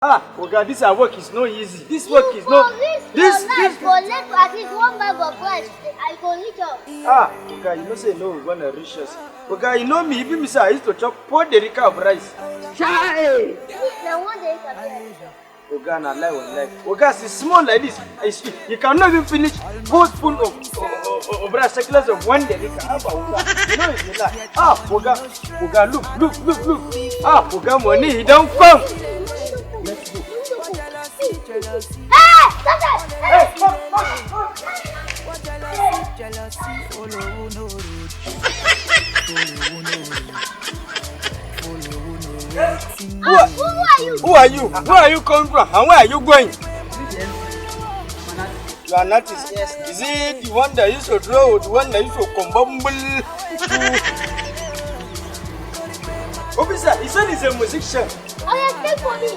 Oga, this our work is no easy. This work is no. This for let at least one bag of rice. I go reach up. Oga, you know say no, we gonna reach us. Oga, you know me, even me say I used to chop 4 derica of rice. Chai! Now one day Oga, na lie one lie. Oga, it's small like this. You cannot even finish 4 spoon of rice, circulars of 1 derica. How about Oga? You know it's a lie. Oga, look. Oga, money, he don't come. Who are you? Where are you coming from? And where are you going? You are not his. Yes. Is it the one that used to draw or the one that used to combumble? Officer, he said he's a musician. Oh, yes, take for me.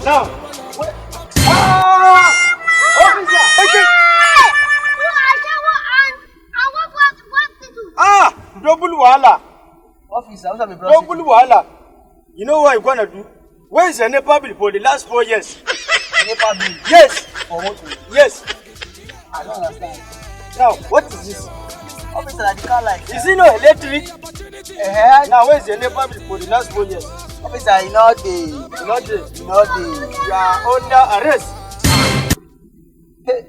Now, double wahala. Officer, what's up, bro? Double wahala. You know what you're gonna do? Where is the NEPA bill for the last 4 years? NEPA bill? Yes. For what? Yes. I don't understand. Now, what is this? Officer, the car light. Is it no electric? Now, where is the NEPA bill for the last 4 years? Officer, you know the. You are under arrest. Hey,